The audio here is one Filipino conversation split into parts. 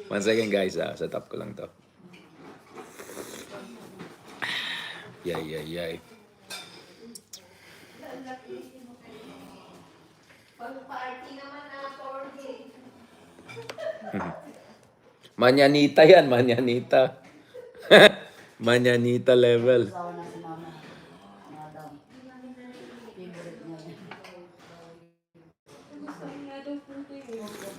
One second guys, set up ko lang to. Yay. Manyanita yan, manyanita. Manyanita level. Asawa na si mama. Madam. Favorite niya yan.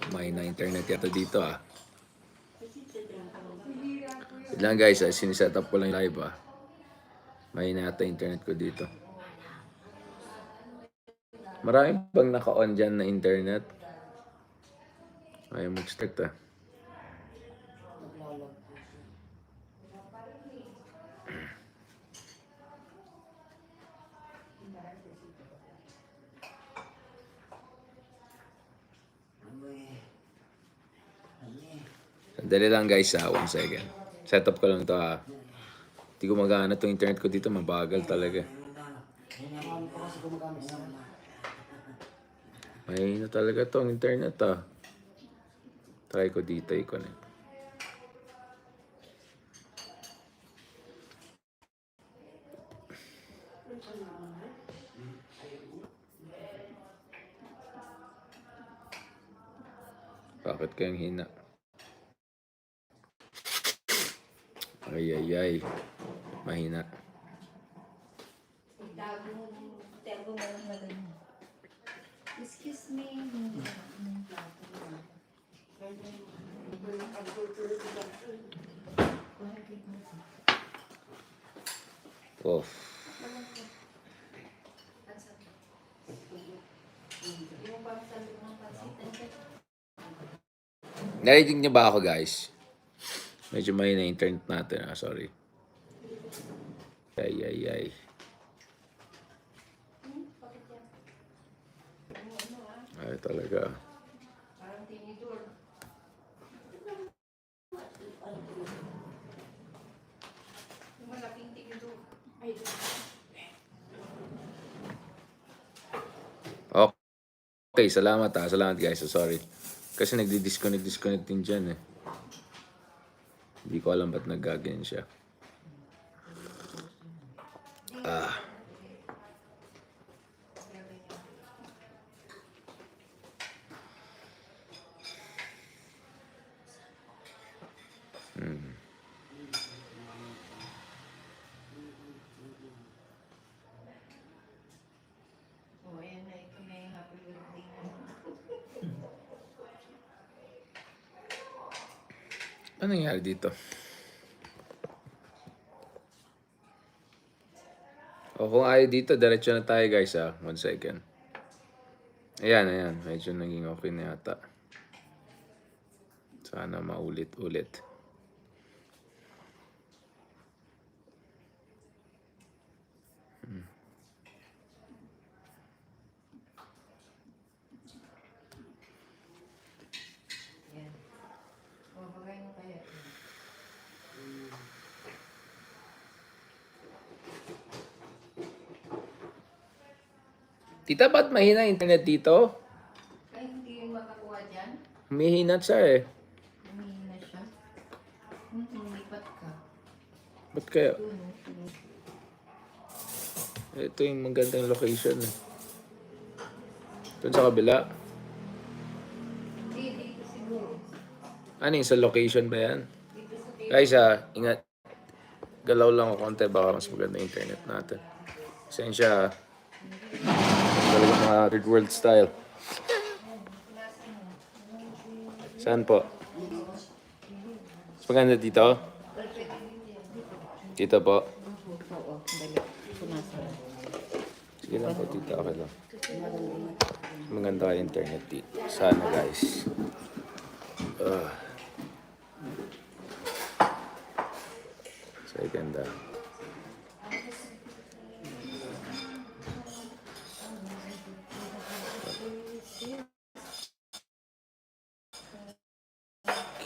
May na internet yata dito Wait lang guys, siniset up ko lang live May na yata internet ko dito. Maraming bang naka-on dyan na internet? Ayaw mag-start Naglalag po siya. Sandali lang guys 1 second. Set up ko lang to Hindi ko magana itong internet ko dito, mabagal talaga. Marami pa kasi gumagamit sa mga. May na talaga tong internet Try ko dito i-connect. Bakit kayang hina? Ay. Mahina. Excuse me. Oh. Narinig niyo ba ako guys? Medyo mahina internet natin sorry. Ay. Ay talaga. Okay, salamat Salamat guys. Sorry. Kasi nagdi-disconnect din dyan Hindi ko alam ba't naggaganyan siya. Ano nangyari dito? Kung ayaw dito, diretso na tayo guys 1 second. Ayan. Medyo naging okay na yata. Sana maulit-ulit. Tita, ba't mahina internet dito? Ay, hindi yung makakuha dyan? Mahina siya Humihina siya. Lipat ka. Ba't kaya? Ito yung magandang location Doon sa kabila. Hindi, dito siguro. Ano yung sa location ba yan? Dito sa table. Guys ingat. Galaw lang ako konti, baka mas maganda internet natin. Pasensya talaga mga third world style. Saan po? Mas maganda dito? Dito po? Oo, dali. Sumasara. Sige lang po dito, okay lang. Maganda kayo internet dito. Sana guys. Sa ganda.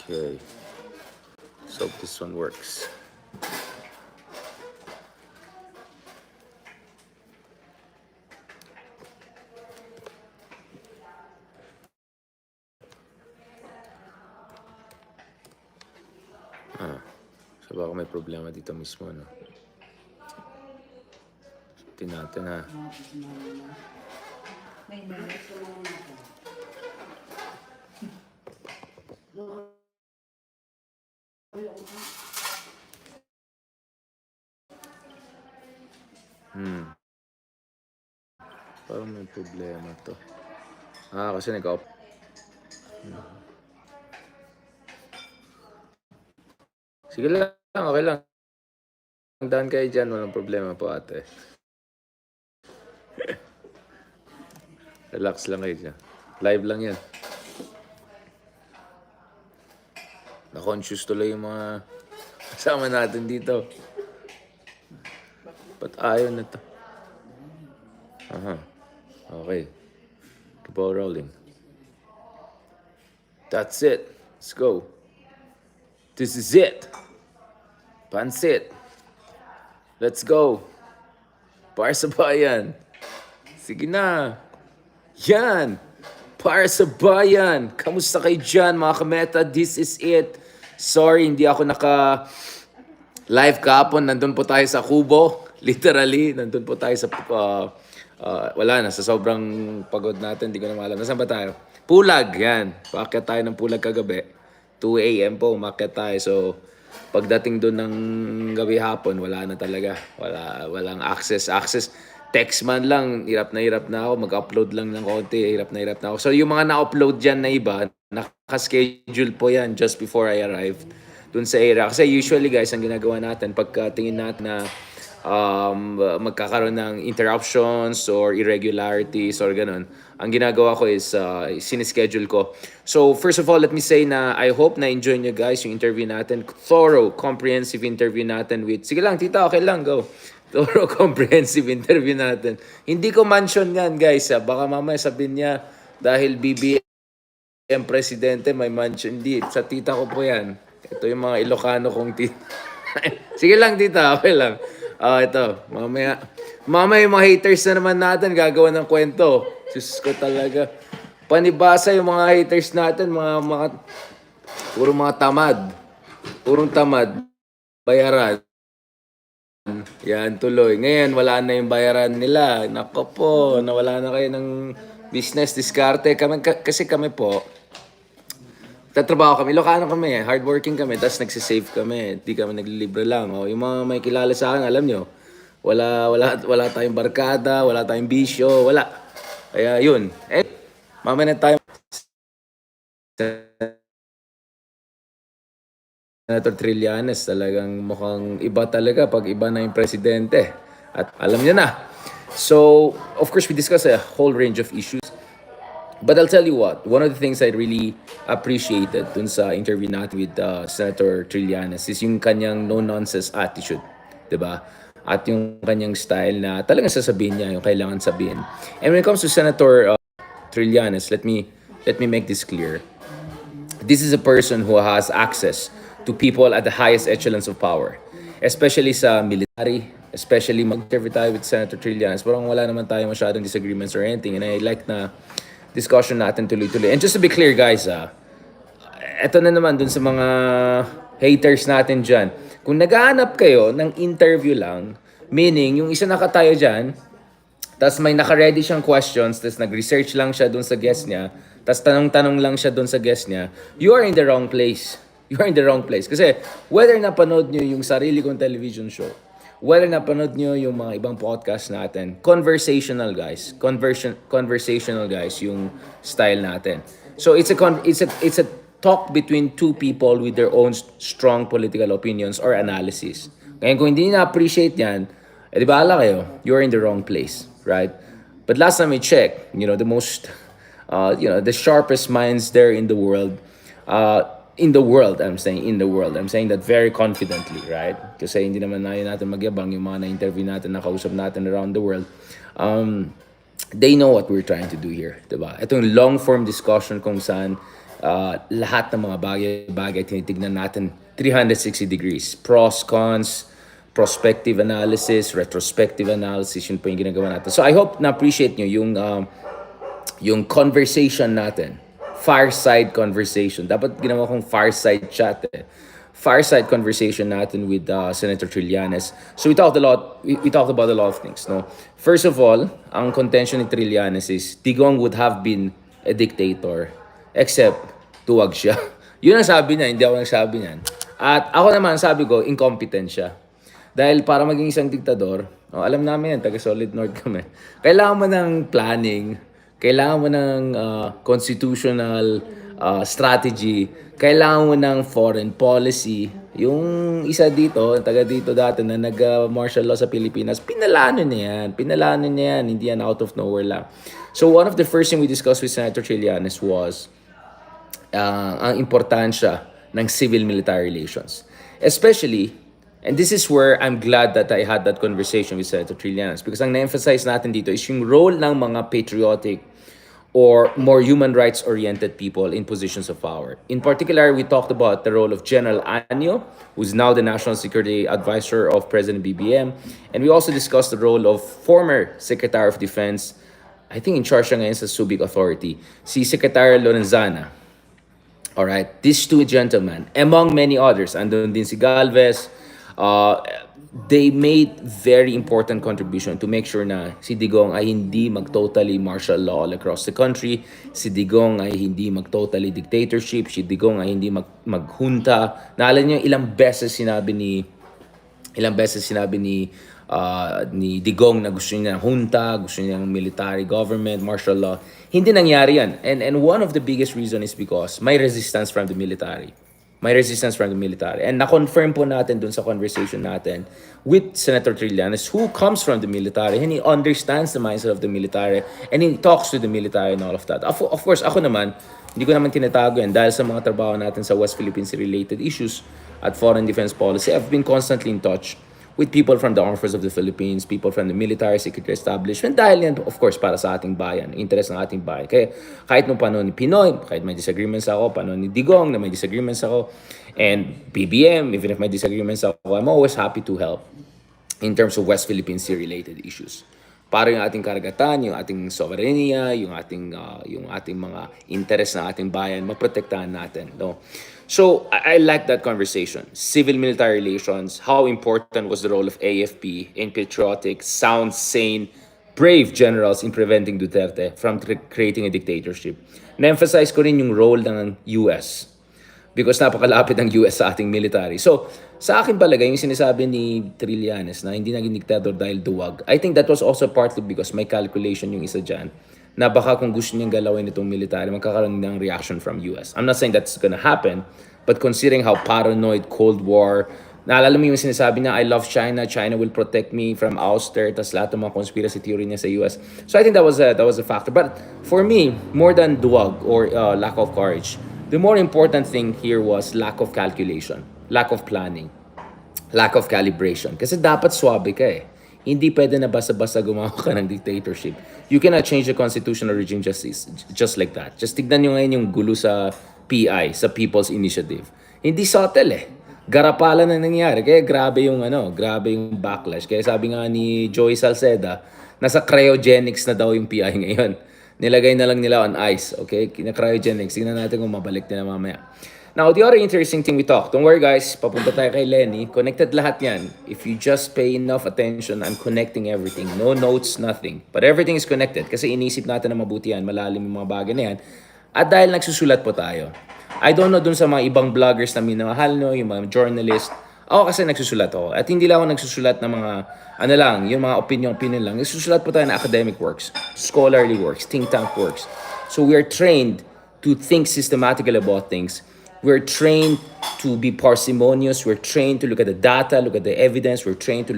Okay. So this one works. Baka may problema dito mismo, no? Tingnan natin, ha? Tapos na. May nalas ko lang natin. Parang may problema to. Kasi nag-off. Sige lang, okay lang. Daan kayo dyan, walang problema po, ate. Relax lang kayo dyan. Live lang yan. Na-conscious tuloy yung mga kasama natin dito. Ba't ayaw na to? Okay. Keep on rolling. That's it. Let's go. This is it. Pansit. Let's go. Para sa bayan. Sige na. Yan. Para sa bayan. Kamusta kayo dyan, mga kameta? This is it. Sorry, hindi ako live kahapon. Nandun po tayo sa Kubo. Literally, nandun po tayo sa... wala na, sa sobrang pagod natin. Hindi ko na maalam. Nasaan ba tayo? Pulag, yan. Paakyat tayo ng Pulag kagabi. 2 a.m. po, umakyat tayo. So, pagdating doon ng gabi hapon, wala na talaga. Walang access. Text man lang, hirap na ako. Mag-upload lang ng konti, hirap na ako. So, yung mga na-upload dyan na iba, nakaschedule po yan just before I arrived dun sa area. Kasi usually guys, ang ginagawa natin, pagkatingin natin na magkakaroon ng interruptions or irregularities or ganun, ang ginagawa ko is sinischedule ko. So first of all, let me say na I hope na enjoy nyo guys yung interview natin. Thorough, comprehensive interview natin with... Sige lang, tita, okay lang, go. Thorough, comprehensive interview natin. Hindi ko mention yan guys. Baka mamaya sabihin niya dahil BBM presidente may mention. Hindi, sa tita ko po yan. Ito yung mga Ilocano kong tita. Sige lang tita, okay lang. Ito, mamaya yung mga haters na naman natin gagawa ng kwento. Diyos ko talaga. Panibasa yung mga haters natin, puro mga tamad. Purong tamad. Bayaran. Yan, tuloy. Ngayon, wala na yung bayaran nila. Nako po, nawala na kayo ng business, diskarte. Kasi kami po, tatrabaho kami, Ilocano kami, hardworking kami, tapos nagsisave kami, di kami naglilibre lang. Yung mga may kilala sa akin, alam nyo, wala tayong barkada, wala tayong bisyo, wala. Kaya yun. Mamaya na tayo. Senator Trillanes, talagang mukhang iba talaga pag iba na yung presidente. At alam niya na. So, of course, we discussed a whole range of issues. But I'll tell you what, one of the things I really appreciated dun sa interview natin with Senator Trillanes is yung kanyang no-nonsense attitude. Diba? At yung kanyang style na talagang sasabihin niya yung kailangan sabihin. And when it comes to Senator Trillanes, let me make this clear. This is a person who has access to people at the highest echelons of power. Especially sa military, especially mag-interview tayo with Senator Trillanes. Parang wala naman tayo masyadong disagreements or anything. And I like na discussion natin tuloy-tuloy. And just to be clear guys, eto na naman dun sa mga haters natin dyan. Kung naghahanap kayo ng interview lang, meaning yung isa nakatayo dyan, tapos may naka-ready siyang questions, tapos nag-research lang siya dun sa guest niya, tapos tanong-tanong lang siya dun sa guest niya, you are in the wrong place. You are in the wrong place. Kasi whether napanood nyo yung sarili kong television show, whether napanood nyo yung mga ibang podcast natin, conversational guys yung style natin. So it's a talk between two people with their own strong political opinions or analysis. Ngayon kung hindi na-appreciate yan, di ba ala kayo, you're in the wrong place, right? But last time I checked, the most, the sharpest minds there in the world, I'm saying that very confidently, right? Kasi hindi naman natin magyabang yung mga na-interview natin, nakausap natin around the world. They know what we're trying to do here, diba? Itong long-form discussion kung saan lahat ng mga bagay tinitignan natin 360 degrees. Pros, cons, prospective analysis, retrospective analysis, yun po yung ginagawa natin. So I hope na-appreciate nyo yung conversation natin. Fireside conversation. Dapat ginawa kong fireside chat fireside conversation natin with Senator Trillanes. So we talked about a lot of things, no? First of all, ang contention ni Trillanes is Digong would have been a dictator except tuwag siya. Yun ang sabi niya, hindi ako nagsabi niyan. At ako naman sabi ko, incompetent siya. Dahil para maging isang diktador, alam namin yan, taga Solid North kami. Kailangan mo ng planning, kailangan mo ng constitutional strategy, kailangan mo ng foreign policy. Yung isa dito, taga dito dati na nag-martial law sa Pilipinas, pinalano niya yan, hindi yan out of nowhere lang. So one of the first thing we discussed with Senator Trillanes was ang importansya ng civil-military relations. Especially, and this is where I'm glad that I had that conversation with Senator Trillanes because ang na-emphasize natin dito is yung role ng mga patriotic or more human rights-oriented people in positions of power. In particular, we talked about the role of General Anyo, who's now the National Security Advisor of President BBM, and we also discussed the role of former Secretary of Defense, I think in charge siya ngayon sa Subic Authority, si Secretary Lorenzana. Alright, these two gentlemen, among many others, andun din si Galvez, they made very important contribution to make sure na si Digong ay hindi mag-totally martial law all across the country, si Digong ay hindi mag-totally dictatorship, si Digong ay hindi maghunta. Naalala niyo ilang beses sinabi ni Digong na gusto niya ng junta, gusto niya ng military government, martial law. Hindi nangyari yan. And one of the biggest reason is because may resistance from the military. And na-confirm po natin dun sa conversation natin with Senator Trillanes, who comes from the military and he understands the mindset of the military and he talks to the military and all of that. Of course, ako naman, hindi ko naman tinatago yan dahil sa mga trabaho natin sa West Philippines related issues at foreign defense policy. I've been constantly in touch with people from the Armed Forces of the Philippines, people from the military security establishment, dahil yan, of course, para sa ating bayan, interest ng ating bayan. Kaya kahit nung panahon ni Pinoy, kahit may disagreements ako, panahon ni Digong na may disagreements ako, and BBM, even if may disagreements ako, I'm always happy to help in terms of West Philippine Sea-related issues. Para yung ating karagatan, yung ating sovereignty, yung ating mga interest ng ating bayan, maprotektahan natin. No? So, I like that conversation. Civil-military relations, how important was the role of AFP in patriotic, sound, sane, brave generals in preventing Duterte from creating a dictatorship. Na-emphasize ko rin yung role ng US because napakalapit ng US sa ating military. So, sa akin palagay, yung sinasabi ni Trillanes na hindi naging diktador dahil duwag, I think that was also partly because may calculation yung isa dyan na baka kung gusto niyang galawin itong military, magkakaroon ng reaction from US. I'm not saying that's gonna happen, but considering how paranoid, Cold War, naalala mo yung sinasabi niya, I love China, China will protect me from ouster, tas lahat ng mga conspiracy theory niya sa US. So I think that was a factor. But for me, more than duwag or lack of courage, the more important thing here was lack of calculation, lack of planning, lack of calibration. Kasi dapat swabe ka eh. Hindi pwede na basta-basta gumawa ka ng dictatorship. You cannot change the constitutional regime just like that. Just tignan nyo ngayon yung gulo sa PI, sa People's Initiative. Hindi subtle eh. Garapalan na nangyari. Kaya grabe yung backlash. Kaya sabi nga ni Joey Salceda, nasa cryogenics na daw yung PI ngayon. Nilagay na lang nila on ice, okay? Cryogenics. Tingnan natin kung mabalik nila mamaya. Now, the other interesting thing we talk, don't worry guys, papunta tayo kay Leni, connected lahat yan. If you just pay enough attention, I'm connecting everything. No notes, nothing. But everything is connected kasi inisip natin na mabuti yan, malalim yung mga bagay na yan. At dahil nagsusulat po tayo, I don't know dun sa mga ibang vloggers na minamahal nyo, yung mga journalist, ako kasi nagsusulat ako. At hindi lang ako nagsusulat ng mga, yung mga opinion lang. Nagsusulat po tayo ng academic works, scholarly works, think tank works. So we are trained to think systematically about things. We're trained to be parsimonious. We're trained to look at the data, look at the evidence. We're trained to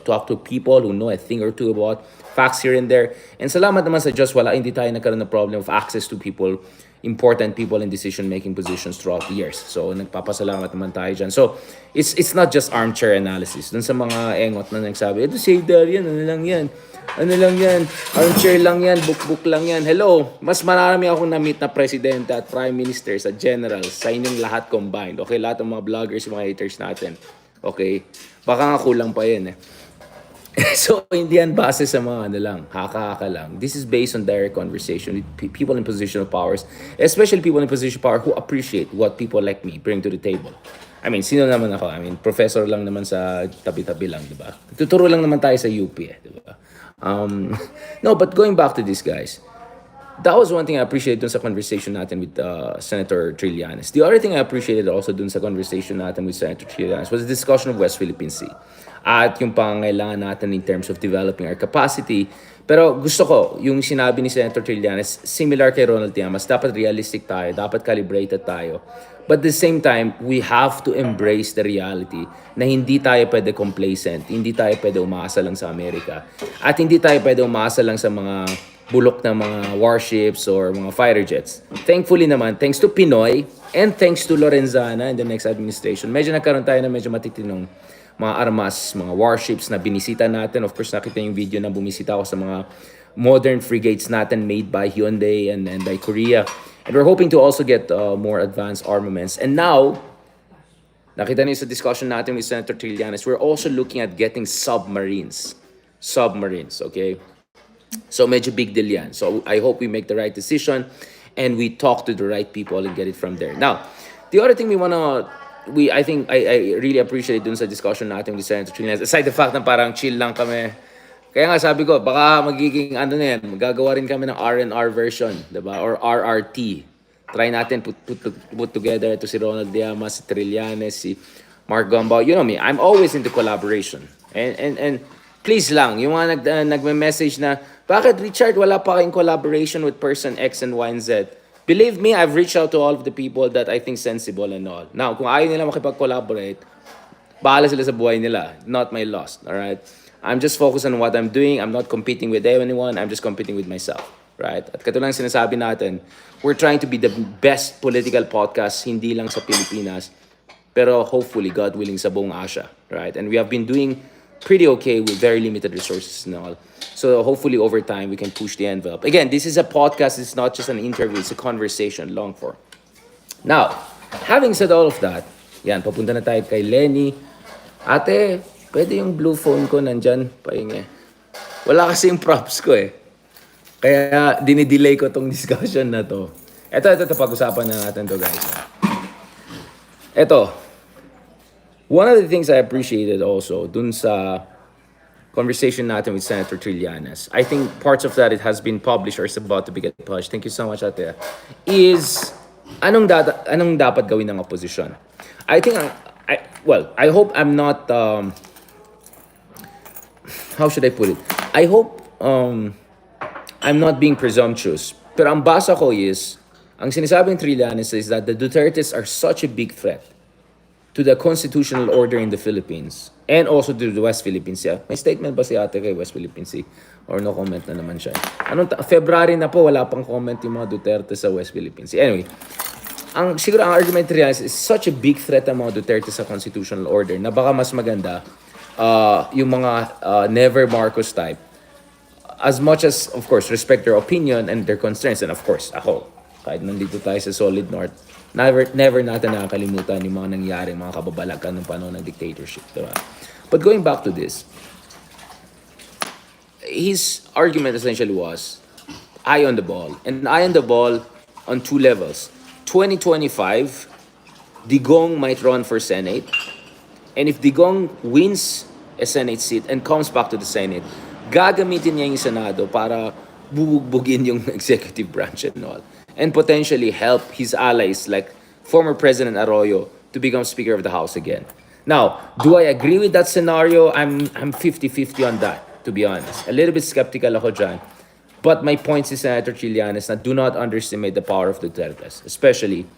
talk to people who know a thing or two about facts here and there. And salamat naman sa Diyos, hindi tayo nagkaroon ng problem of access to people, important people in decision-making positions throughout the years. So, nagpapasalamat naman tayo dyan. So, it's not just armchair analysis. Dun sa mga engot na nagsabi, ito save there yan, ano lang yan, armchair lang yan, book lang yan. Hello, mas marami akong na-meet na presidente at prime minister sa generals, sa inyong lahat combined. Okay, lahat ng mga vloggers, mga haters natin. Okay, baka nga kulang pa yan eh. So, hindi yan base sa mga haka-haka lang. This is based on direct conversation with people in position of powers, especially people in position of power who appreciate what people like me bring to the table. I mean, sino naman ako? I mean, professor lang naman sa tabi-tabi lang, di ba? Tuturo lang naman tayo sa UP di ba? No, but going back to this, guys, that was one thing I appreciated dun sa conversation natin with Senator Trillanes. The other thing I appreciated also dun sa conversation natin with Senator Trillanes was the discussion of West Philippine Sea. At yung pangangailangan natin in terms of developing our capacity. Pero gusto ko, yung sinabi ni Senator Trillanes, similar kay Ronald Llamas, dapat realistic tayo, dapat calibrated tayo. But at the same time, we have to embrace the reality na hindi tayo pwede complacent, hindi tayo pwede umaasa lang sa Amerika, at hindi tayo pwede umaasa lang sa mga bulok ng mga warships or mga fighter jets. Thankfully naman, thanks to Pinoy and thanks to Lorenzana in the next administration, medyo nagkaroon tayo ng medyo matitinong mga armas, mga warships na binisita natin. Of course, nakita yung video na bumisita ako sa mga modern frigates natin made by Hyundai and by Korea. And we're hoping to also get more advanced armaments. And now, nakita niyo sa discussion natin with Senator Trillanes, we're also looking at getting submarines. Submarines, okay? So medyo big deal yan. So I hope we make the right decision and we talk to the right people and get it from there. Now, the other thing I think I really appreciate dun sa discussion natin with Senator Trillanes, aside the fact na parang chill lang kami. Kaya nga sabi ko, baka magiging ano na yan, magagawa rin kami ng R&R version, diba? Or RRT. Try natin put together ito si Ronald Llamas, si Trillanes, si Mark Gumbau. You know me, I'm always into collaboration. And please lang, yung mga nagme-message na, bakit Richard, wala pa kayong collaboration with person X and Y and Z? Believe me, I've reached out to all of the people that I think sensible and all. Now, kung ayaw nila makipag-collaborate, bahala sila sa buhay nila. Not my loss, alright? I'm just focused on what I'm doing. I'm not competing with anyone. I'm just competing with myself, right? At katulad ng sinasabi natin, we're trying to be the best political podcast, hindi lang sa Pilipinas, pero hopefully, God willing, sa buong Asia, right? And we have been doing pretty okay with very limited resources and all. So hopefully over time, we can push the envelope. Again, this is a podcast. It's not just an interview. It's a conversation, long form. Now, having said all of that, yan, papunta na tayo kay Leni. Ate, pwede yung blue phone ko nandyan, pahingi. Wala kasi yung props ko eh. Kaya dinidelay ko tong discussion na to. Ito, pag-usapan na natin to, guys. Ito, one of the things I appreciated also dun sa conversation natin with Senator Trillanes, I think parts of that it has been published or is about to be get published. Thank you so much, Ate. Is anong dapat gawin ng opposition? I think I hope I'm not how should I put it? I hope I'm not being presumptuous. Pero ang basa ko is ang sinasabi ng Trillanes is that the Dutertes are such a big threat to the constitutional order in the Philippines and also to the West Philippine Sea. May statement ba si Ate kay West Philippine Sea? Or no comment na naman siya? February na po, wala pang comment yung mga Duterte sa West Philippine Sea. Anyway, siguro ang argument niya is such a big threat ang mga Duterte sa constitutional order na baka mas maganda yung mga never Marcos type. As much as, of course, respect their opinion and their concerns. And of course, ako, kahit nandito tayo sa Solid North, never natin nakakalimutan yung mga nangyari, mga kababalagan ng panahon ng dictatorship. Diba? But going back to this, his argument essentially was eye on the ball. And eye on the ball on two levels. 2025, Digong might run for Senate. And if Digong wins a Senate seat and comes back to the Senate, gagamitin niya yung Senado para bubugbugin yung executive branch and all. And potentially help his allies like former President Arroyo to become Speaker of the House again. Now, do I agree with that scenario? I'm 50-50 on that, to be honest. A little bit skeptical ako dyan. But my point is, Senator Trillanes, na do not underestimate the power of Duterte, especially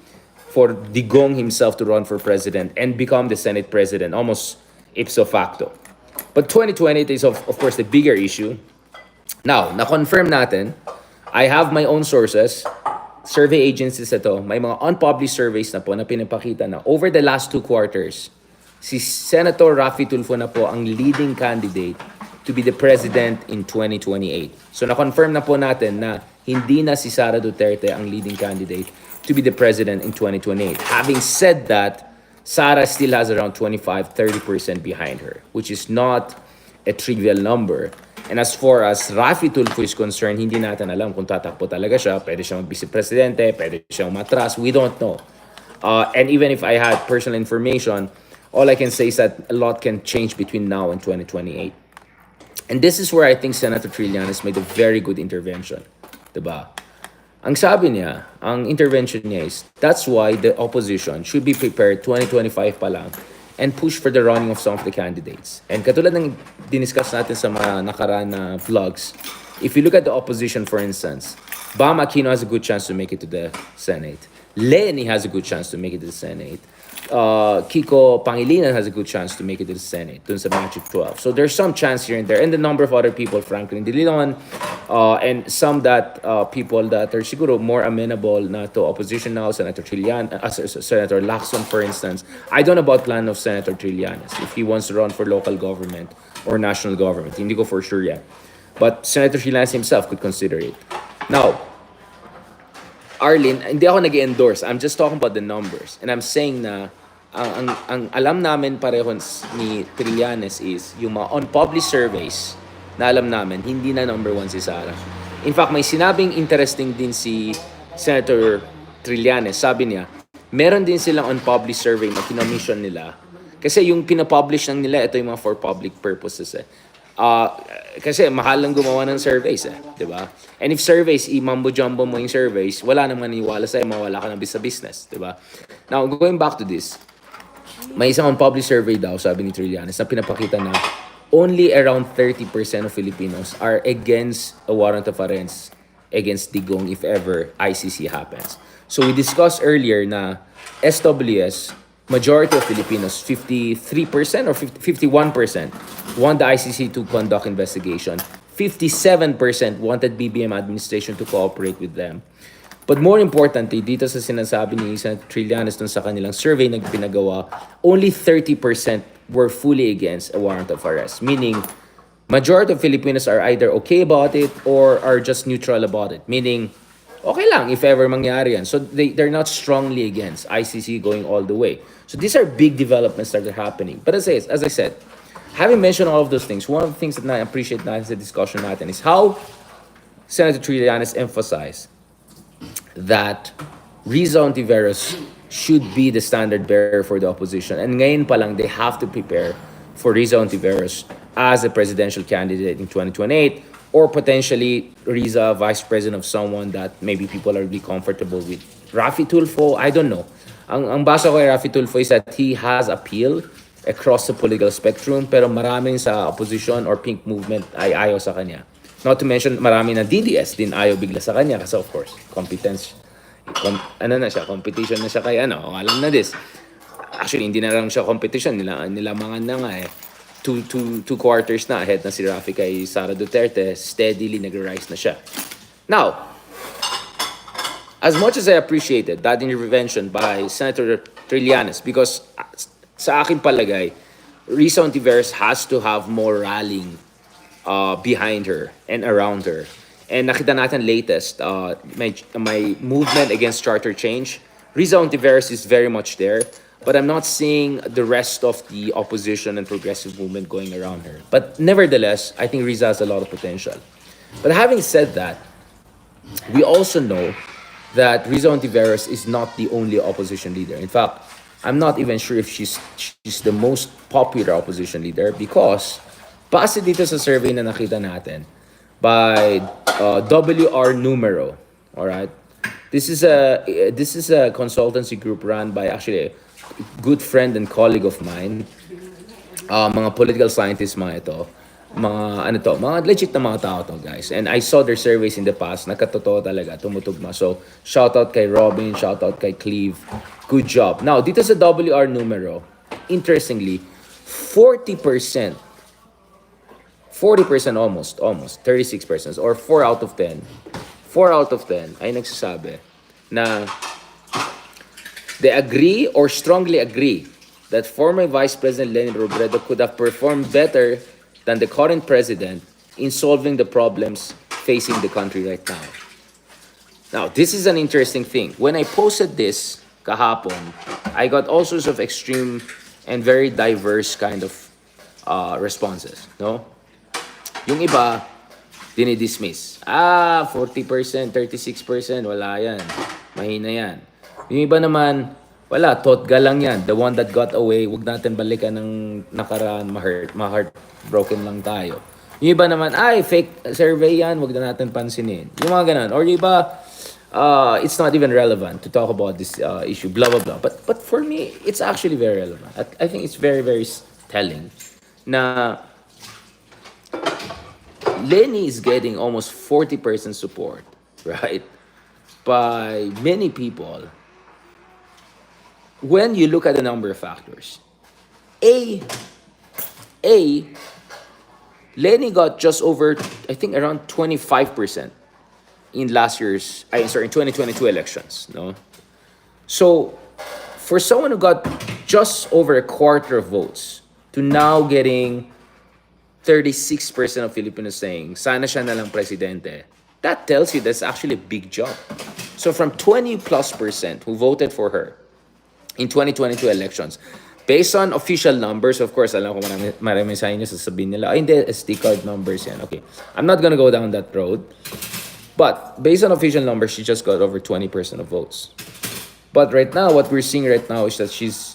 for Digong himself to run for president and become the Senate president, almost ipso facto. But 2020 is, of course, the bigger issue. Now, na-confirm natin, I have my own sources, survey agencies ito, may mga unpublished surveys na po na pinapakita na over the last 2 quarters, si Senator Raffy Tulfo na po ang leading candidate to be the president in 2028. So na-confirm na po natin na hindi na si Sara Duterte ang leading candidate to be the president in 2028. Having said that, Sara still has around 25-30% behind her, which is not a trivial number. And as far as Raffy Tulfo is concerned, hindi natin alam kung tatakbo talaga siya. Pwede siya mag-vice presidente, pwede siyang matras. We don't know. And even if I had personal information, all I can say is that a lot can change between now and 2028. And this is where I think Senator Trillanes made a very good intervention. Diba? Ang sabi niya, ang intervention niya is, that's why the opposition should be prepared 2025 pa lang and push for the running of some of the candidates. And katulad ng diniscuss natin sa mga nakaraan na vlogs, if you look at the opposition, for instance, Bam Aquino has a good chance to make it to the Senate. Leni has a good chance to make it to the Senate. Kiko Pangilinan has a good chance to make it to the Senate, dun sa Magic 12. So there's some chance here and there. And the number of other people, Franklin De Leon, and some that people that are siguro more amenable na to opposition now, Senator Senator Lacson, for instance. I don't know about plan of Senator Trillanes, if he wants to run for local government or national government. Hindi ko for sure yet. But Senator Trillanes himself could consider it. Now, Arlene, hindi ako nag-endorse. I'm just talking about the numbers. And I'm saying na ang alam namin pareho ni Trillanes is yung mga unpublished surveys na alam namin, hindi na number one si Sara. In fact, may sinabing interesting din si Senator Trillanes. Sabi niya, meron din silang unpublished survey na kinomission nila. Kasi yung pinapublish lang nila, ito yung mga for public purposes eh. Kasi mahal lang gumawa ng surveys eh, di ba? And if surveys, i-mambo-jumbo mo yung surveys, wala namang naniwala sa'yo, mawala ka na sa business, di ba? Now, going back to this, may isang unpublished survey daw, sabi ni Trillanes, na pinapakita na only around 30% of Filipinos are against a warrant of arrest against Digong if ever ICC happens. So we discussed earlier na SWS, majority of Filipinos, 53% or 51%, want the ICC to conduct investigation. 57% wanted BBM administration to cooperate with them. But more importantly, dito sa sinasabi ni Senator Trillanes dun sa kanilang survey na pinagawa, only 30% were fully against a warrant of arrest. Meaning, majority of Filipinos are either okay about it or are just neutral about it. Meaning, okay lang if ever mangyari yan. So they're not strongly against ICC going all the way. So these are big developments that are happening. But as I said, having mentioned all of those things, one of the things that I appreciate na sa discussion natin is how Senator Trillanes emphasized that Riza Ontiveros should be the standard bearer for the opposition. And ngayon pa lang, they have to prepare for Riza Ontiveros as a presidential candidate in 2028 or potentially Riza vice president of someone that maybe people are really comfortable with. Raffy Tulfo, I don't know. Ang basa ko kay Raffy Tulfo is that he has appeal across the political spectrum pero maraming sa opposition or pink movement ay ayaw sa kanya. Not to mention, marami na DDS din ayaw bigla sa kanya kasi of course, competition na siya kay alam na this. Actually, hindi na lang siya competition, nilamangan na nga eh. Two quarters na ahead na si Raffy kay Sara Duterte, steadily nag-rise na siya. Now, as much as I appreciated that intervention by Senator Trillanes, because sa akin palagay, Riza Ontiveros has to have more rallying behind her and around her. And nakita natin latest, my movement against charter change. Riza Ontiveros is very much there, but I'm not seeing the rest of the opposition and progressive movement going around her. But nevertheless, I think Riza has a lot of potential. But having said that, we also know that Riza Ontiveros is not the only opposition leader. In fact, I'm not even sure if she's the most popular opposition leader because base dito sa survey na nakita natin by WR Numero, all right? This is a consultancy group run by actually a good friend and colleague of mine. Mga political scientists mga ito. Mga legit na mga tao to, guys. And I saw their surveys in the past, nakatotoo talaga, tumutugma. So, shout out kay Robin, shout out kay Cleve. Good job. Now, dito sa WR Numero, interestingly, 40% almost, 36%, or 4 out of 10 ay nagsasabi na they agree or strongly agree that former Vice President Leni Robredo could have performed better than the current president in solving the problems facing the country right now. Now, this is an interesting thing. When I posted this kahapon, I got all sorts of extreme and very diverse kind of responses, no? Yung iba, dinidismiss. 40%, 36%, wala yan. Mahina yan. Yung iba naman, Wala, totga lang yan. The one that got away, wag natin balikan ng nakaraan, ma-heartbroken lang tayo. Yung iba naman, ay, fake survey yan, wag na natin pansinin. Yung mga ganun. Or yung iba, it's not even relevant to talk about this issue, blah, blah, blah. But for me, it's actually very relevant. I think it's very, very telling na Leni is getting almost 40% support, right? By many people when you look at the number of factors. A, Leni got just over, I think, around 25% in in 2022 elections, no? So, for someone who got just over a quarter of votes to now getting 36% of Filipinos saying, sana siya na lang presidente, that tells you that's actually a big jump. So from 20+% who voted for her in 2022 elections, based on official numbers, of course, alam ko marami sa inyo sasabihin nila, ay hindi, SD card numbers yan. Okay, I'm not gonna go down that road. But based on official numbers, she just got over 20% of votes. But right now, what we're seeing right now is that she's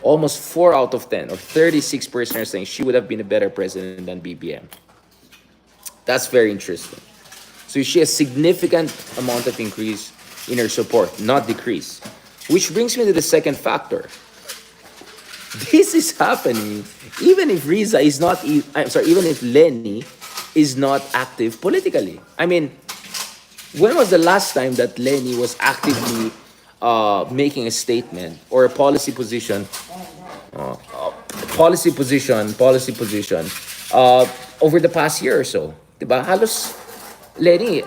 almost 4 out of 10, or 36% are saying she would have been a better president than BBM. That's very interesting. So she has significant amount of increase in her support, not decrease. Which brings me to the second factor. This is happening even if Riza is not, even if Leni is not active politically. I mean, when was the last time that Leni was actively making a statement or a policy position, over the past year or so? Diba? Halos Leni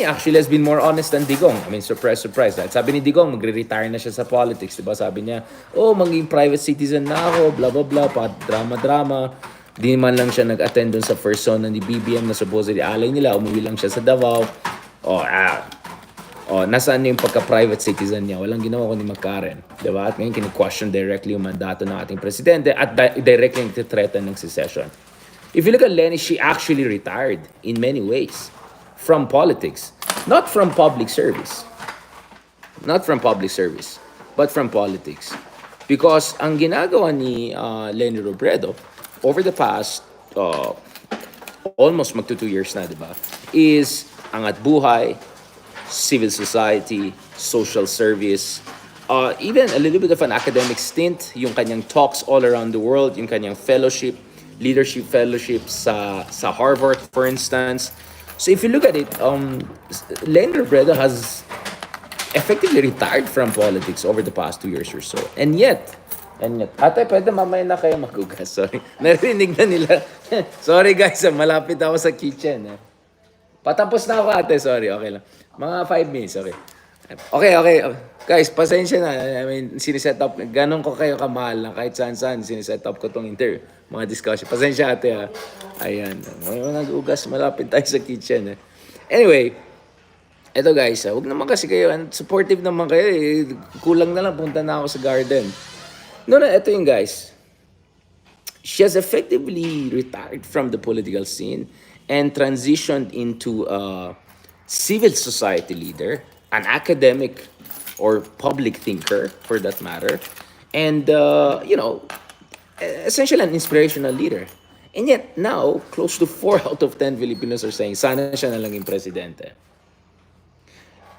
actually has been more honest than Digong. I mean, surprise, surprise. Dahil sabi ni Digong, magre-retire na siya sa politics. Diba? Sabi niya, oh, maging private citizen na ako, blah, blah, blah, drama-drama. Di man lang siya nag-attend dun sa first zone ni BBM na supposedly alay nila. Umuwi lang siya sa Davao. Nasaan na yung pagka-private citizen niya? Walang ginawa ko ni Magkaren. Diba? At ngayon, kini-question directly yung mandato ng ating presidente at directly nagtitreten ng secession. If you look at Leni, she actually retired in many ways from politics. Not from public service. Not from public service, but from politics. Because ang ginagawa ni Leni Robredo over the past almost magto 2 years na, diba? Is angat buhay, civil society, social service, even a little bit of an academic stint, yung kanyang talks all around the world, yung kanyang fellowship, leadership fellowship sa Harvard, for instance. So if you look at it, Leni Robredo has effectively retired from politics over the past 2 years or so. And yet, ate, pwede mamaya na kayo magugas. Sorry. Narinig na nila. Sorry guys, malapit ako sa kitchen. Patapos na ako, ate. Sorry, okay lang. Mga 5 minutes, okay. Okay. Guys, pasensya na. I mean, siniset up, ganun ko kayo kamahal na kahit saan-saan, siniset up ko tong mga discussion. Pasensya, ate, ha. Ayan. Nag-ugas, malapit tayo sa kitchen, Anyway, eto guys, huwag naman kasi kayo, supportive naman kayo, kulang na lang, punta na ako sa garden. No, eto yung guys. She has effectively retired from the political scene and transitioned into a civil society leader, an academic or public thinker for that matter, and essentially an inspirational leader. And yet now, close to 4 out of 10 Filipinos are saying, sana siya na lang yung presidente.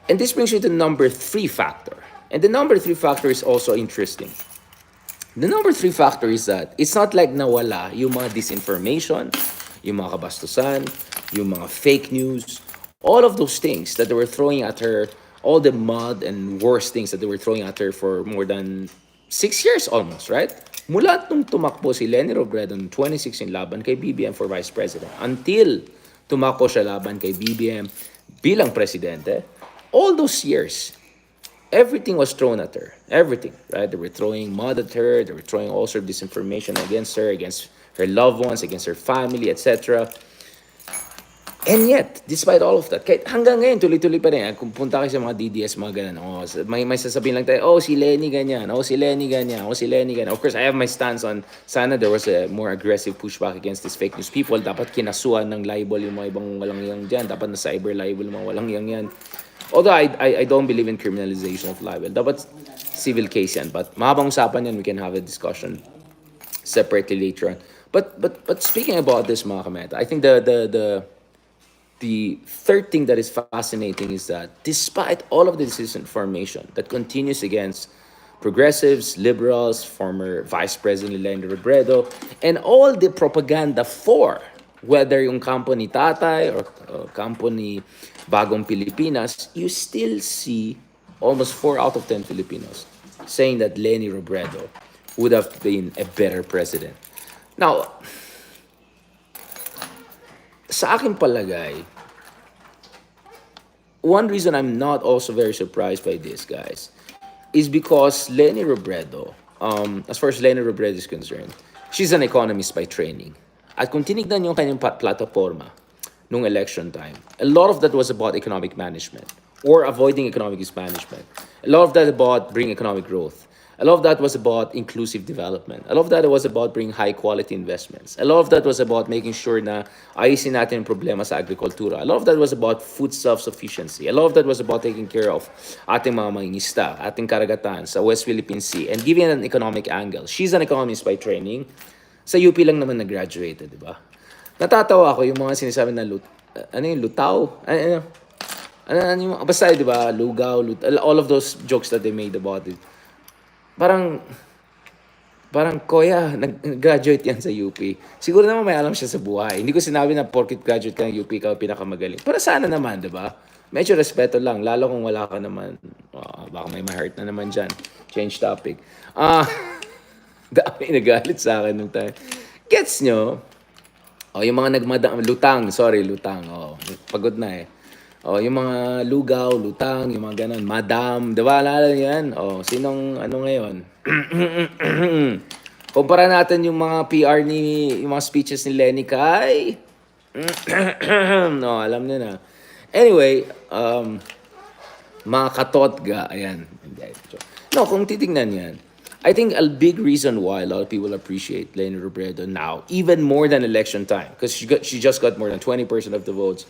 And this brings you to the number 3 factor. And the number 3 factor is also interesting. The number 3 factor is that it's not like nawala yung mga disinformation, yung mga kabastusan, yung mga fake news, all of those things that they were throwing at her, all the mud and worse things that they were throwing at her for more than 6 years almost, right? Mula nung tumakbo si Leni Robredo noong 2016 laban kay BBM for Vice President until tumakbo siya laban kay BBM bilang presidente, all those years, everything was thrown at her. Everything, right? They were throwing mud at her. They were throwing all sort of disinformation against her, against her loved ones, against her family, etc. And yet, despite all of that, kahit hanggang ngayon, tuloy-tuloy pa rin. Kung punta kayo sa mga DDS, mga ganun, may sasabihin lang tayo, si Leni ganyan, si Leni ganyan, si Leni ganyan. Of course, I have my stance on, sana there was a more aggressive pushback against these fake news people. Dapat kinasuhan ng libel yung mga ibang walang yang dyan. Dapat na cyber libel yung mga walang yang yan. Although I don't believe in criminalization of libel. Dapat civil case yan. But mahabang usapan yan, we can have a discussion separately later on. But speaking about this, mga kameta, I think the third thing that is fascinating is that despite all of the disinformation that continues against progressives, liberals, former Vice President Leni Robredo, and all the propaganda for whether yung kampo ni Tatay or kampo ni Bagong Pilipinas, you still see almost 4 out of 10 Filipinos saying that Leni Robredo would have been a better president. Now, sa aking palagay, one reason I'm not also very surprised by this, guys, is because Leni Robredo, as far as Leni Robredo is concerned, she's an economist by training. At kung tinignan yung kanyang plataforma nung election time, a lot of that was about economic management or avoiding economic mismanagement. A lot of that about bringing economic growth. A lot of that was about inclusive development. A lot of that was about bringing high-quality investments. A lot of that was about making sure na ayusin natin yung problema sa agrikultura. A lot of that was about food self-sufficiency. A lot of that was about taking care of ating mga mangingisda, ating karagatan sa West Philippine Sea, and giving an economic angle. She's an economist by training. Sa UP lang naman nag-graduated, di ba? Natatawa ako yung mga sinasabi na lutaw? Basta, di ba? Lugaw, all of those jokes that they made about it. Parang, kuya, nag-graduate yan sa UP. Siguro naman may alam siya sa buhay. Hindi ko sinabi na porkit graduate ka ng UP, ka pinakamagaling. Pero sana naman, di ba? Medyo respeto lang, lalo kung wala ka naman. Baka may ma-hurt na naman dyan. Change topic. Dami nagalit sa akin nung time. Gets nyo? Yung mga lutang. Pagod na eh. Yung mga lugaw, lutang, yung mga ganun, madam, diba, alala yan? Sinong, ngayon? Kumpara natin yung mga PR yung mga speeches ni Leni kay, alam niyo na. Anyway, mga katotga, ayan. No, kung titingnan yan, I think a big reason why a lot of people appreciate Leni Robredo now, even more than election time, because she just got more than 20% of the votes.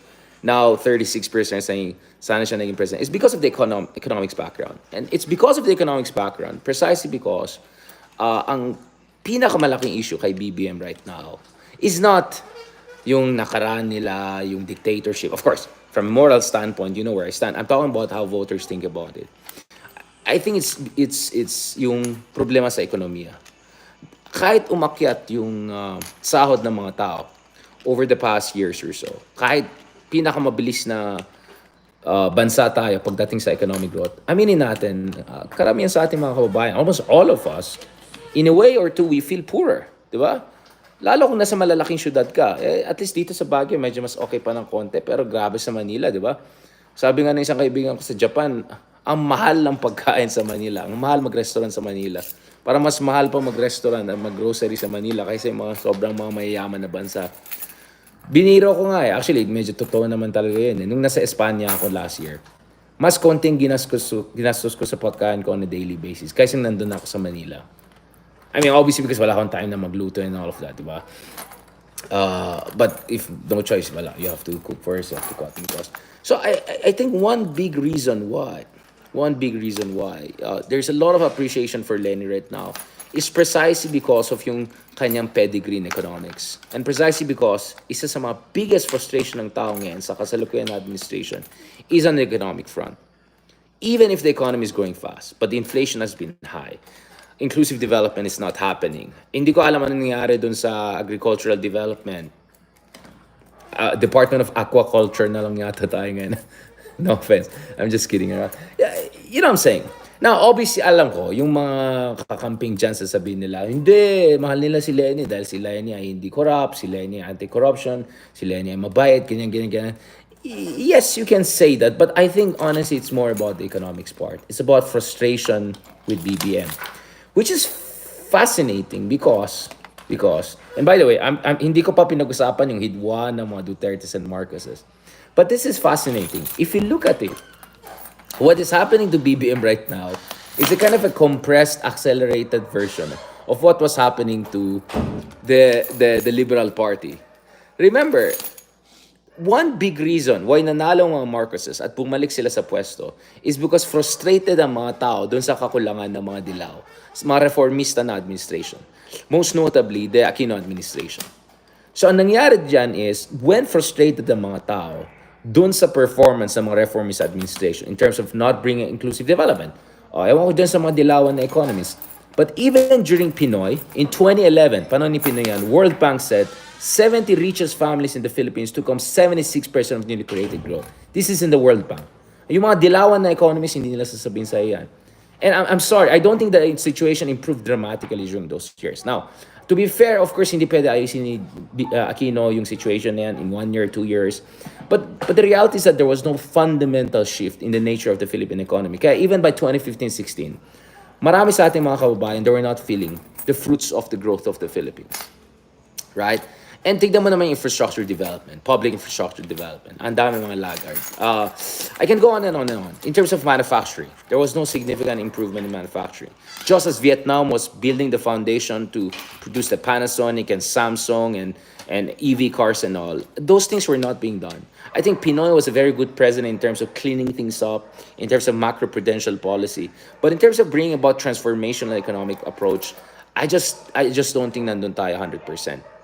Now 36% saying sana siya naging president. It's because of the economics background. And it's because of the economics background, precisely because ang pinakamalaking issue kay BBM right now is not yung nakaraan nila, yung dictatorship. Of course, from a moral standpoint, you know where I stand. I'm talking about how voters think about it. I think it's yung problema sa ekonomiya. Kahit umakyat yung sahod ng mga tao over the past years or so, kahit pinakamabilis na bansa tayo pagdating sa economic growth, aminin natin, karamihan sa ating mga kababayan, almost all of us, in a way or two, we feel poorer. Di ba? Lalo kung nasa malalaking syudad ka. At least dito sa Baguio, medyo mas okay pa ng konti, pero grabe sa Manila, di ba? Sabi nga ng isang kaibigan ko sa Japan, ang mahal ng pagkain sa Manila, ang mahal mag-restaurant sa Manila. Para mas mahal pa mag-restaurant at mag-grocery sa Manila kaysa yung mga sobrang mga mayayaman na bansa. Biniro ko nga eh. Actually, medyo totoo naman talaga yun eh. Nung nasa Espanya ako last year, mas konting ginastos ko sa pagkain ko on a daily basis kaysa nandun ako sa Manila. I mean, obviously because wala akong time na magluto and all of that, diba? But if no choice, wala. You have to cook for yourself to cut in cost. So I think one big reason why there's a lot of appreciation for Leni right now is precisely because of yung kanyang pedigree in economics. And precisely because isa sa mga biggest frustration ng tao ngayon sa kasalukuyan administration is on the economic front. Even if the economy is growing fast, but the inflation has been high, inclusive development is not happening. Hindi ko alam ano nangyari dun sa agricultural development. Department of Aquaculture na lang yata tayo ngayon. No offense. I'm just kidding around. Yeah, you know what I'm saying? Now, obviously, alam ko, yung mga kakamping dyan sasabihin nila, hindi, mahal nila si Leni dahil si Leni ay hindi corrupt, si Leni ay anti-corruption, si Leni ay mabait, ganyan. Yes, you can say that, but I think honestly, it's more about the economics part. It's about frustration with BBM, which is fascinating because, and by the way, I'm hindi ko pa pinag-usapan yung hidwa ng mga Dutertes and Marcoses. But this is fascinating. If you look at it, what is happening to BBM right now is a kind of a compressed, accelerated version of what was happening to the Liberal Party. Remember, one big reason why nanalo ang mga Marcoses at bumalik sila sa pwesto is because frustrated ang mga tao doon sa kakulangan ng mga dilaw, mga reformista na administration. Most notably, the Aquino administration. So ang nangyari dyan is, when frustrated ang mga tao doon sa performance ng mga reformist administration in terms of not bringing inclusive development, ewan ko dyan sa mga dilawan na economists. But even during Pinoy, in 2011, paano ni Pinoy yan, World Bank said 70 richest families in the Philippines took home 76% of newly created growth. This is in the World Bank. Yung mga dilawan na economists, hindi nila sasabihin sa yan. And I'm sorry, I don't think the situation improved dramatically during those years. Now, to be fair, of course, hindi pwede ayusin ni Aquino yung situation na yan in 1 year, 2 years. But the reality is that there was no fundamental shift in the nature of the Philippine economy. Kaya even by 2015-16, marami sa ating mga kababayan, they were not feeling the fruits of the growth of the Philippines. Right? And tignan mo naman yung infrastructure development, public infrastructure development. Ang dami mga laggard. I can go on and on and on. In terms of manufacturing, there was no significant improvement in manufacturing. Just as Vietnam was building the foundation to produce the Panasonic and Samsung and EV cars and all, those things were not being done. I think Pinoy was a very good president in terms of cleaning things up, in terms of macroprudential policy. But in terms of bringing about transformational economic approach, I just don't think nandun tayo 100%.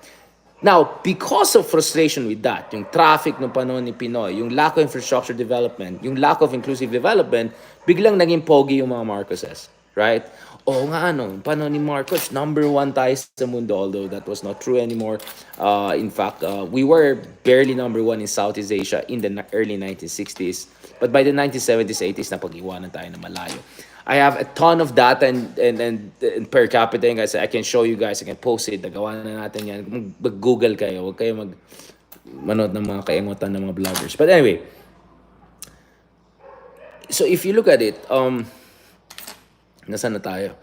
Now, because of frustration with that, yung traffic ng panahon ni Pinoy, yung lack of infrastructure development, yung lack of inclusive development, biglang naging pogi yung mga Marcoses. Right? Oo nga panahon ni Marcos, #1 tayo sa mundo, although that was not true anymore. In fact, we were barely #1 in Southeast Asia in the early 1960s. But by the 1970s, 80s, napag-iwanan tayo na malayo. I have a ton of data and per capita, guys. I can show you guys. I can post it. Nagawa na natin yan. Mag-Google kayo. Huwag kayo manood ng mga kaingutan ng mga vloggers. But anyway, so if you look at it, nasaan na tayo?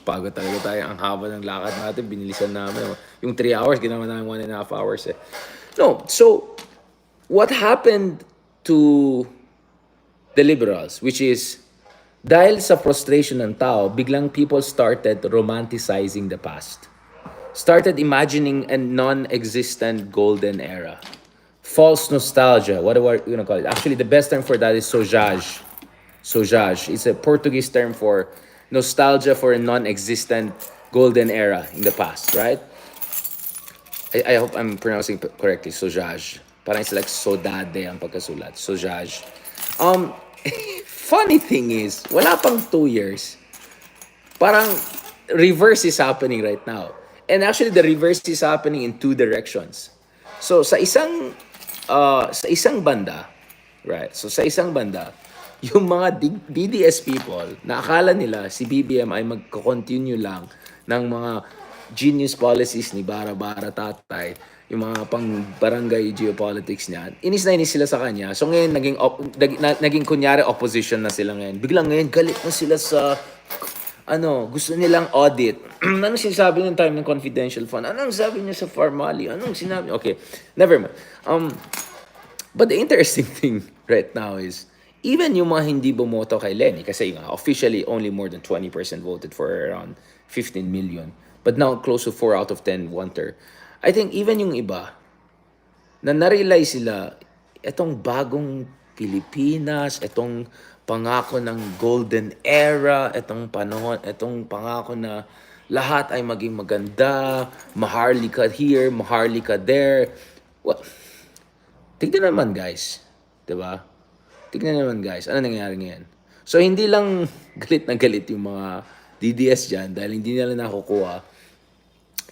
Pagod talaga tayo. Ang haba ng lakad natin. Binilisan namin. Yung 3 hours, ginawa namin 1.5 hours eh. No, so what happened to the liberals, which is, dahil sa frustration ng tao, biglang people started romanticizing the past. Started imagining a non-existent golden era. False nostalgia, whatever you want to call it. Actually, the best term for that is sojage. Sojage. It's a Portuguese term for nostalgia for a non-existent golden era in the past, right? I hope I'm pronouncing correctly. Sojage. Parang it's like sodade ang pagkasulat. Sojage. Funny thing is, wala pang 2 years, parang reverse is happening right now. And actually, the reverse is happening in 2 directions. So, sa isang banda, right? So, sa isang banda, yung mga DDS people, na akala nila si BBM ay magko-continue lang ng mga genius policies ni Bara-Bara Tatay, yung mga pang barangay geopolitics niya. Inis na inis sila sa kanya. So ngayon naging kunyari opposition na sila ngayon. Biglang ngayon galit na sila sa gusto nilang audit. Anong sinasabi ng time ng confidential fund? Anong sabi niya sa Farmali? Anong sinabi? Okay, never mind. But the interesting thing right now is even yung mga hindi bumoto kay Leni, kasi nga officially only more than 20% voted for her, around 15 million. But now close to 4 out of 10 want her. I think even yung iba, na narealize sila, itong bagong Pilipinas, itong pangako ng golden era, itong panahon, itong pangako na lahat ay maging maganda, maharlika here, maharlika there. Well, tignan naman guys, diba? Tignan naman guys, ano nangyayari ngayon? So hindi lang galit na galit yung mga DDS dyan dahil hindi nila nakukuha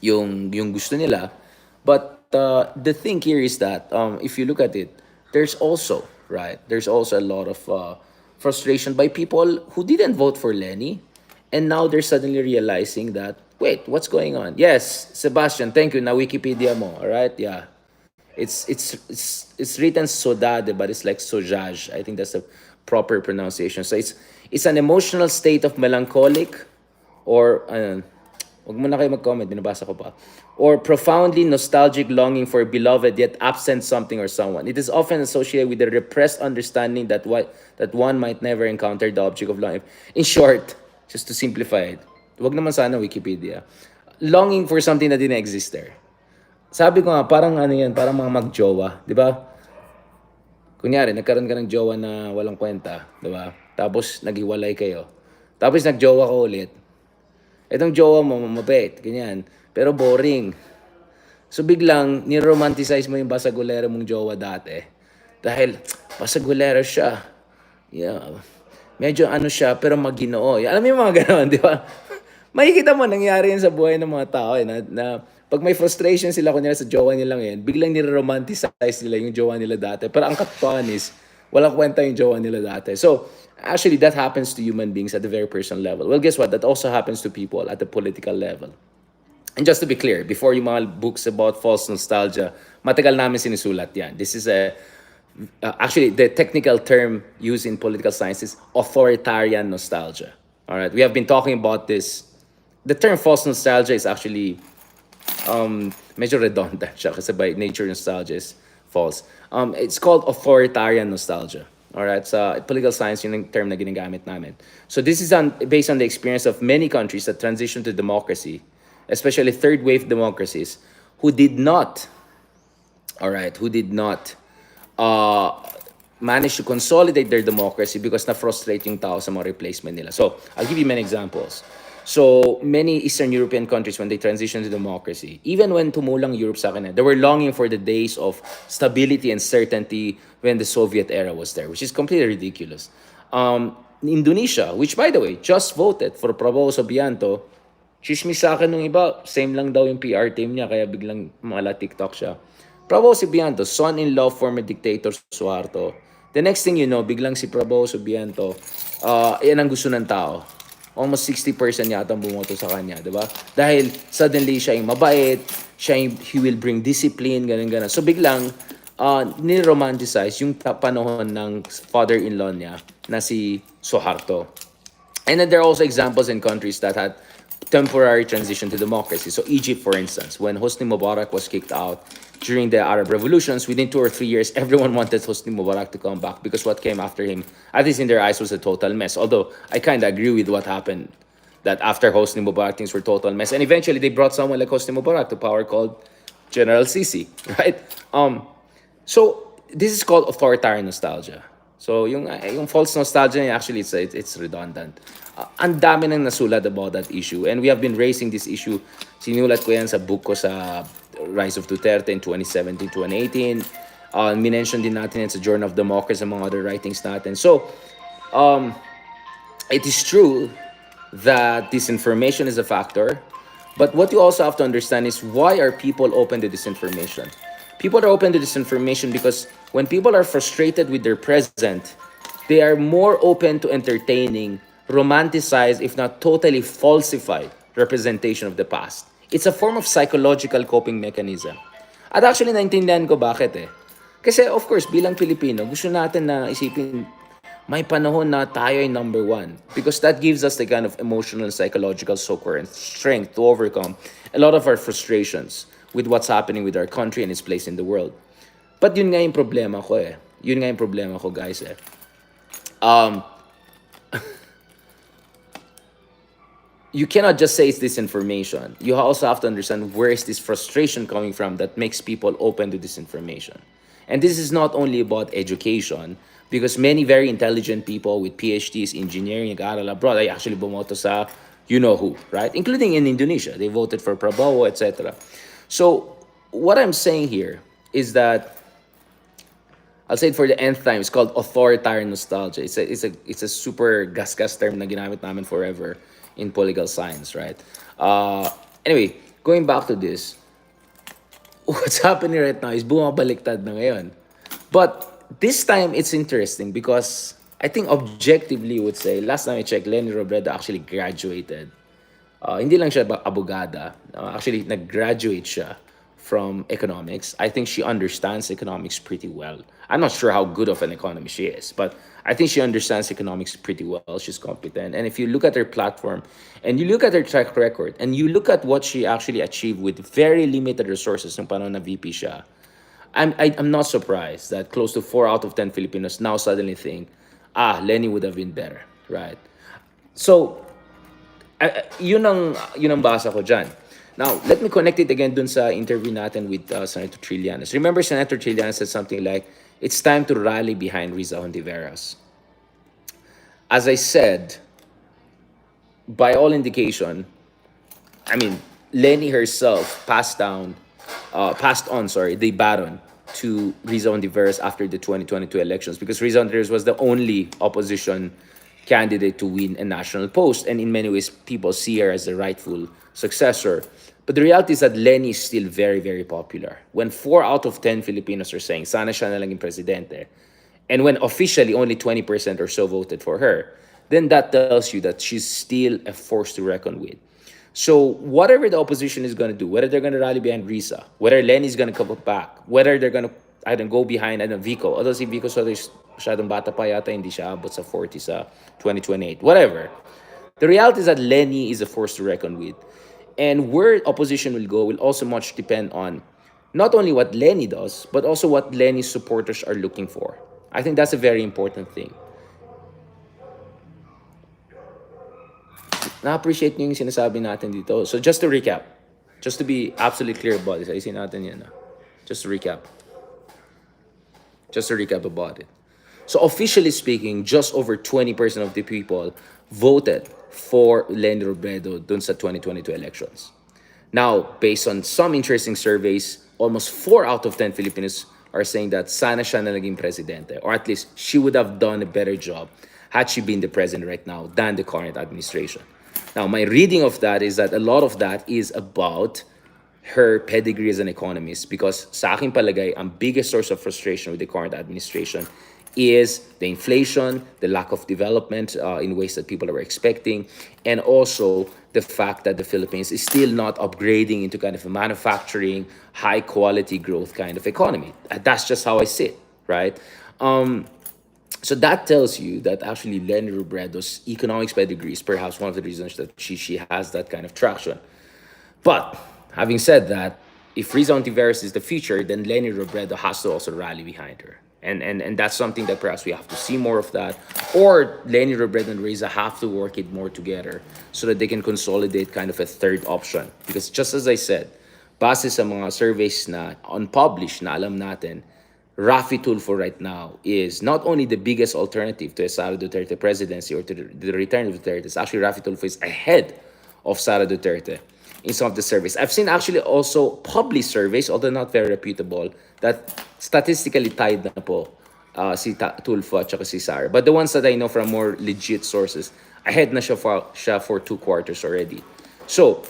yung gusto nila. But the thing here is that if you look at it, there's also a lot of frustration by people who didn't vote for Leni, and now they're suddenly realizing that, wait, what's going on? Yes, Sebastian, thank you. Na Wikipedia mo, all right? Yeah. It's written sodade, but it's like sojage. I think that's the proper pronunciation. So it's an emotional state of melancholic or wag mo na kayo mag-comment, binabasa ko pa. Or profoundly nostalgic longing for a beloved yet absent something or someone. It is often associated with the repressed understanding that one might never encounter the object of longing. In short, just to simplify it, wag naman sana Wikipedia. Longing for something that didn't exist there. sabi ko nga, parang ano yan, parang mga magjowa, di ba? Kunyari, nagkaroon ka ng jowa na walang kwenta, di ba? Tapos, naghiwalay kayo. Tapos, nagjowa ko ulit. Itong jowa mo, mabait, ganyan. Pero boring. So, biglang, niromanticize mo yung basagulero mong jowa dati. Dahil, basagulero siya. Yeah. Medyo ano siya, pero maginoo. Alam mo yung mga gano'n, di ba? Makikita mo, nangyari yan sa buhay ng mga tao. Na pag may frustration sila, kunyari sa jowa nila ngayon, biglang nire-romanticize nila yung jowa nila dati. Pero ang katotohanan is, walang kwenta yung jowa nila dati. So, actually, that happens to human beings at the very personal level. Well, guess what? That also happens to people at the political level. And just to be clear, before yung mga books about false nostalgia, matagal namin sinusulat yan. This is actually, the technical term used in political science is authoritarian nostalgia. All right, we have been talking about this. The term false nostalgia is actually medyo redundant siya kasi by nature nostalgia is false. It's called authoritarian nostalgia. Alright, sa political science yun yung term na ginagamit namin. So this is based on the experience of many countries that transitioned to democracy, especially third wave democracies, who did not, manage to consolidate their democracy because na-frustrate yung tao sa mga replacement nila. So, I'll give you many examples. So, many Eastern European countries, when they transitioned to democracy, even when tumulang Europe sa kanila, they were longing for the days of stability and certainty when the Soviet era was there, which is completely ridiculous. Indonesia, which by the way, just voted for Prabowo Subianto, chismis sa akin nung iba, same lang daw yung PR team niya, kaya biglang mala TikTok siya. Prabowo Subianto, son-in-law former dictator Suharto. The next thing you know, biglang si Prabowo Subianto, yan ang gusto ng tao. Almost 60% yata ang bumoto sa kanya, di ba? Dahil suddenly siya yung mabait, he will bring discipline, ganun-ganun. So biglang, niromanticize yung panahon ng father-in-law niya na si Suharto. And then there are also examples in countries that had temporary transition to democracy. So Egypt, for instance, when Hosni Mubarak was kicked out during the Arab revolutions, within 2 or 3 years, everyone wanted Hosni Mubarak to come back because what came after him, at least in their eyes, was a total mess. Although I kind of agree with what happened, that after Hosni Mubarak, things were total mess. And eventually, they brought someone like Hosni Mubarak to power called General Sisi, right? So this is called authoritarian nostalgia. So yung false nostalgia actually it's redundant. Ang dami nang nasulat about that issue, and we have been raising this issue. Sinulat ko yan sa book ko sa Rise of Duterte in 2017, 2018. Minention din natin yan sa Journal of Democracy among other writings natin. So it is true that disinformation is a factor, but what you also have to understand is why are people open to disinformation? People are open to disinformation because when people are frustrated with their present, they are more open to entertaining romanticized, if not totally falsified, representation of the past. It's a form of psychological coping mechanism. At actually, naintindihan ko bakit eh. Kasi of course, bilang Pilipino, gusto natin na isipin, may panahon na tayo ay number one. Because that gives us the kind of emotional and psychological succor and strength to overcome a lot of our frustrations with what's happening with our country and its place in the world. But yun nga yung problema ko eh. Yun nga yung problema ko, guys eh. You cannot just say it's disinformation. You also have to understand where is this frustration coming from that makes people open to disinformation. And this is not only about education, because many very intelligent people with PhDs, engineering, nag-aaral abroad, ay actually bumoto sa you-know-who, right? Including in Indonesia. They voted for Prabowo, etc. So, what I'm saying here is that, I'll say it for the nth time, it's called authoritarian nostalgia. It's a super gasgas term na ginamit namin forever in political science, right? Anyway, going back to this, what's happening right now is bumabaliktad na ngayon. But this time, it's interesting because I think objectively would say, last time I checked, Leni actually graduated. Hindi lang siya abogada. Actually, nag-graduate siya from economics. I think she understands economics pretty well. I'm not sure how good of an economist she is, but I think she understands economics pretty well. She's competent. And if you look at her platform, and you look at her track record, and you look at what she actually achieved with very limited resources nung panahon na VP siya, I'm not surprised that close to 4 out of 10 Filipinos now suddenly think, Leni would have been better, right? So, yun ang basa ko dyan. Now, let me connect it again dun sa interview natin with Senator Trillanes. Remember, Senator Trillanes said something like, it's time to rally behind Riza Hontiveros. As I said, by all indication, I mean, Leni herself passed on, the baton to Riza Hontiveros after the 2022 elections, because Riza Hontiveros was the only opposition candidate to win a national post, and in many ways, people see her as the rightful successor. But the reality is that Leni is still very, very popular. When 4 out of 10 Filipinos are saying, sana siya na lang yung presidente, and when officially only 20% or so voted for her, then that tells you that she's still a force to reckon with. So whatever the opposition is going to do, whether they're going to rally behind Risa, whether Lenny's going to come back, whether they're going to, I don't go behind, Vico. Although si Vico Soto is masyadong bata pa yata, hindi siya abot sa 40 sa 2028. Whatever. The reality is that Leni is a force to reckon with. And where opposition will go will also much depend on not only what Leni does, but also what Leni's supporters are looking for. I think that's a very important thing. Na-appreciate niyo yung sinasabi natin dito. So just to recap, just to be absolutely clear about this, ayusin natin yan. Just to recap. Just to recap about it. So officially speaking, just over 20% of the people voted for Leni Robredo dun sa 2022 elections. Now, based on some interesting surveys, almost 4 out of 10 Filipinos are saying that sana siya na naging presidente, or at least she would have done a better job had she been the president right now than the current administration. Now, my reading of that is that a lot of that is about her pedigree as an economist, because sa aking palagay, ang biggest source of frustration with the current administration is the inflation, the lack of development in ways that people are expecting, and also the fact that the Philippines is still not upgrading into kind of a manufacturing, high quality growth kind of economy. That's just how I see it, right? So that tells you that actually Leni Robredo's economics pedigree is perhaps one of the reasons that she has that kind of traction. But having said that, if Riza Hontiveros is the future, then Leni Robredo has to also rally behind her. And that's something that perhaps we have to see more of that. Or Leni Robredo and Riza have to work it more together so that they can consolidate kind of a third option. Because just as I said, base sa mga surveys na unpublished na alam natin, Rafi Tulfo right now is not only the biggest alternative to a Sara Duterte presidency or to the return of Duterte. It's actually Rafi Tulfo is ahead of Sara Duterte in some of the surveys. I've seen actually also published surveys, although not very reputable, that statistically tied na po si Tulfo at saka si Sara. But the ones that I know from more legit sources, ahead na siya for 2 quarters already. So,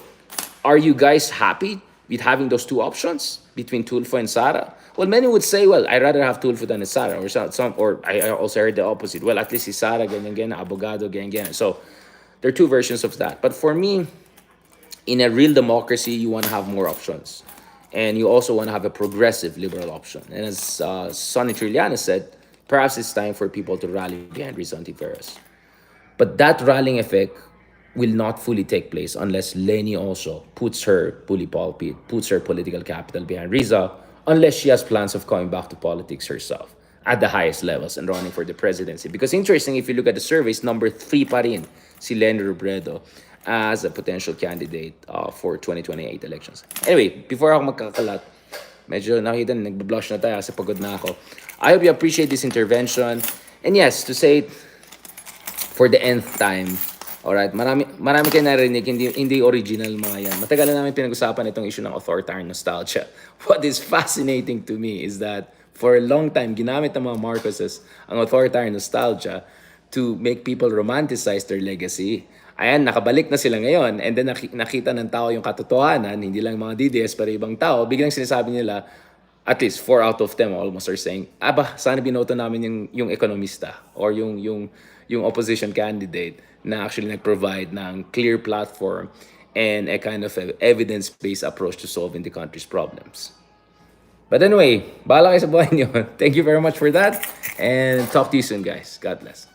are you guys happy with having those two options between Tulfo and Sara? Well, many would say, well, I'd rather have Tulfo than a Sara, or I also heard the opposite. Well, at least si Sara, ganyan, abogado, ganyan. So, there are two versions of that. But for me, in a real democracy, you want to have more options. And you also want to have a progressive liberal option. And as Sonny Trillanes said, perhaps it's time for people to rally behind Riza Hontiveros. But that rallying effect will not fully take place unless Leni also puts her political capital behind Riza, unless she has plans of coming back to politics herself at the highest levels and running for the presidency. Because interesting, if you look at the surveys, number 3 pa rin si Leni Robredo as a potential candidate for 2028 elections. Anyway, before ako magkakalat, medyo nakita, nagbe-blush na tayo kasi pagod na ako. I hope you appreciate this intervention. And yes, to say it for the nth time, alright, marami kayo narinig, hindi original mga yan. Matagal na namin pinag-usapan itong issue ng authoritarian nostalgia. What is fascinating to me is that for a long time, ginamit ng mga Marcoses ang authoritarian nostalgia to make people romanticize their legacy. Ayan, nakabalik na sila ngayon, and then nakita ng tao yung katotohanan, hindi lang mga DDS, pero ibang tao, biglang sinasabi nila, at least 4 out of 10 almost are saying, sana binoto namin yung ekonomista or yung opposition candidate na actually nag-provide ng clear platform and a kind of evidence-based approach to solving the country's problems. But anyway, bahala kayo sa buhay niyo. Thank you very much for that, and talk to you soon, guys. God bless.